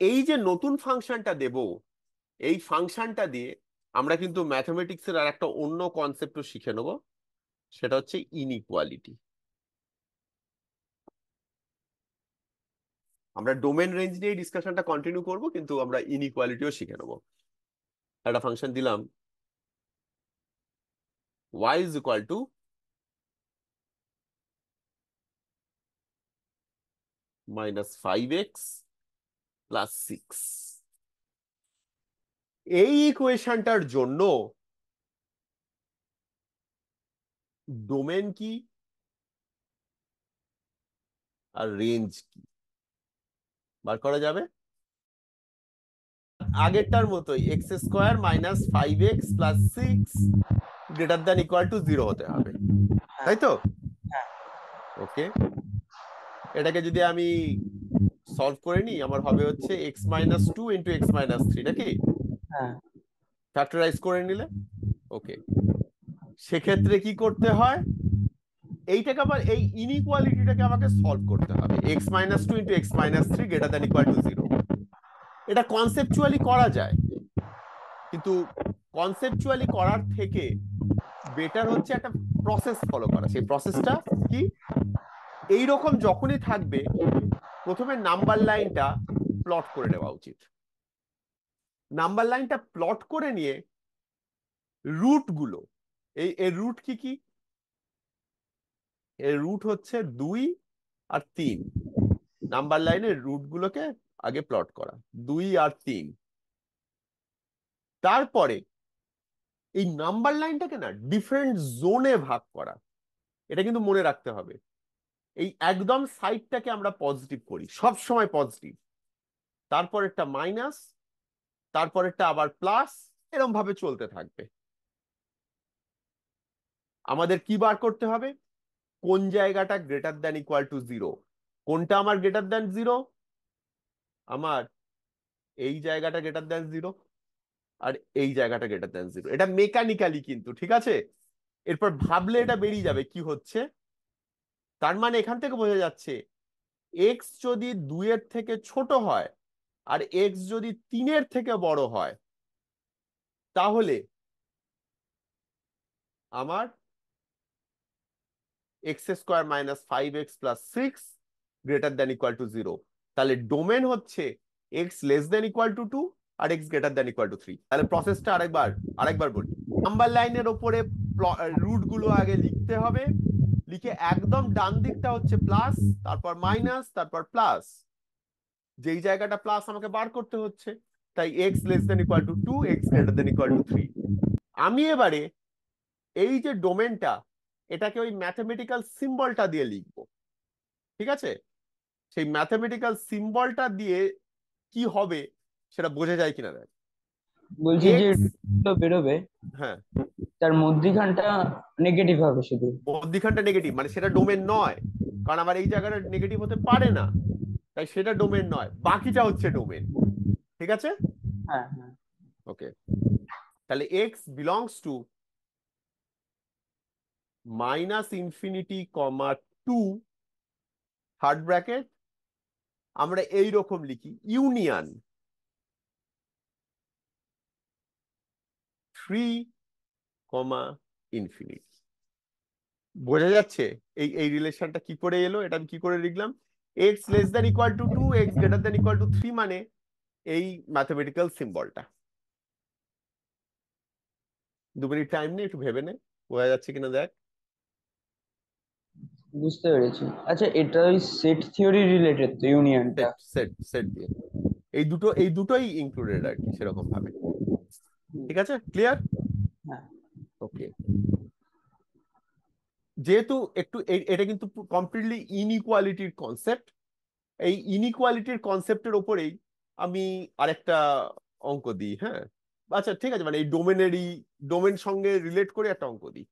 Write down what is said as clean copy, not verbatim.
এই যে নতুন ফাংশনটা দেব, এই ফাংশনটা দিয়ে আমরা কিন্তু ম্যাথমেটিক্সের আর একটা অন্য কনসেপ্টও শিখে নেব, সেটা হচ্ছে ইনইকুয়ালিটি। আমরা ডোমেন রেঞ্জ নিয়ে ডিসকাশনটা কন্টিনিউ করব, কিন্তু আমরা ইনইকুয়ালিটিও শিখে নেব। একটা ফাংশন দিলাম y is equal to -5x plus 6। এই ইকুয়েশনটার জন্য ডোমেন কি আর রেঞ্জ কি বার করা যাবে। আগেরটার মতোই x² - 5x plus 6 greater than equal to 0 হতে হবে, হ্যাঁ তাই তো? হ্যাঁ ওকে, এটাকে যদি আমি সলভ করে নিই, আমার হবে হচ্ছে x-2 ইন্টু x-3, নাকি হ্যাঁ ফ্যাক্টরাইজ করে নিলে। ওকে, সেক্ষেত্রে কি করতে হয়, এইটাকে আবার এই ইনইকুয়ালিটিটাকে আমাকে সলভ করতে হবে। x-2 into x-3 greater than equal to 0। এটা কনসেপচুয়ালি করা যায়, কিন্তু কনসেপচুয়ালি করার থেকে বেটার হচ্ছে একটা প্রসেস ফলো করা। সেই প্রসেসটা কি, এইরকম যখনই থাকবে প্রথমে নাম্বার লাইনটা প্লট করে নেওয়া উচিত। নাম্বার লাইনটা প্লট করে নিয়ে রুট গুলো, এর রুট কি কি, এর রুট হচ্ছে 2 আর 3। নাম্বার লাইনের রুট গুলোকে আগে প্লট করা, 2 আর 3। তারপরে এই নাম্বার লাইনটাকে না ডিফারেন্ট জোনে ভাগ করা। এটা কিন্তু মনে রাখতে হবে, এই একদম সাইডটাকে আমরা পজিটিভ করি, সব সময় পজিটিভ, তারপরেরটা মাইনাস, তারপরেরটা আবার প্লাস, এরকম ভাবে চলতে থাকবে। আমাদের কি বার করতে হবে, কোন জায়গাটা গ্রেটার দ্যান ইকুয়াল টু 0। কোনটা আমার গ্রেটার দ্যান 0, আমার এই জায়গাটা গ্রেটার দ্যান 0, আর এই জায়গাটা গ্রেটার দ্যান 0। এটা মেকানিক্যালি কিন্তু ঠিক আছে, এরপর ভাবলে এটা বেরিয়ে যাবে কি হচ্ছে। তার মানে এখান থেকে বোঝা যাচ্ছে এক্স যদি 2 এর থেকে ছোট হয় আর এক্স যদি 3 এর থেকে বড় হয়, তাহলে আমার x² - 5x + 6 greater than equal to 0। তাহলে ডোমেন হচ্ছে x < 2 আর x> 3। তাহলে প্রসেসটা আরেকবার আরেকবার বলি, নাম্বার লাইনের ওপরে রুট গুলো আগে লিখতে হবে, লিখে একদম ডান দিকটা হচ্ছে প্লাস, তারপর মাইনাস, তারপর প্লাস। যেই জায়গাটা প্লাস আমাকে বার করতে হচ্ছে, তাই x < 2 x> 3। আমি এবারে এই যে ডোমেনটা, এটাকে ওই ম্যাথমেটিক্যাল সিম্বলটা দিয়ে লিখবো, ঠিক আছে? সেই ম্যাথমেটিক্যাল সিম্বলটা দিয়ে কি হবে সেটা বোঝা যায় কিনা দেখ। বলছি যে এক্স, গুলো বেরোবে হ্যাঁ, তার মধ্যিখানটা নেগেটিভ হবে শুধু। মধ্যিখানটা নেগেটিভ মানে সেটা ডোমেন নয়, কারণ আমার এই জায়গাটা নেগেটিভ হতে পারে না, তাই সেটা ডোমেন নয়, বাকিটা হচ্ছে ডোমেন। ঠিক আছে, হ্যাঁ হ্যাঁ ওকে। তাহলে x belongs to -∞, third bracket, আমরা এই রকম লিখি ইউনিয়ন 3, বোঝা যাচ্ছে এই এই রিলেশনটা কি করে এলো, এটা আমি কি করে লিখলাম। x < 2 x> 3 মানে এই ম্যাথমেটিক্যাল সিম্বলটা। 2 মিনিট টাইম নিয়ে একটু ভেবে নে, বোঝা যাচ্ছে কিনা দেখ। বুঝতে পেরেছি। আচ্ছা, এটা ওই সেট থিওরি রিলেটেড তো ইউনিয়নটা? সেট সেট সেট দিয়ে এই দুটোই ইনক্লুডেড আর কি সেরকম ভাবে। ঠিক আছে, ক্লিয়ার? হ্যাঁ ওকে, যেহেতু একটু এটা কিন্তু কমপ্লিটলি ইনইকুয়ালিটির কনসেপ্ট, এই ইনইকুয়ালিটির কনসেপ্টের ওপরেই আমি আরেকটা অঙ্ক দিই, হ্যাঁ? আচ্ছা ঠিক আছে, মানে এই ডোমেনেরই, ডোমেন সঙ্গে রিলেট করে একটা অঙ্ক দিই।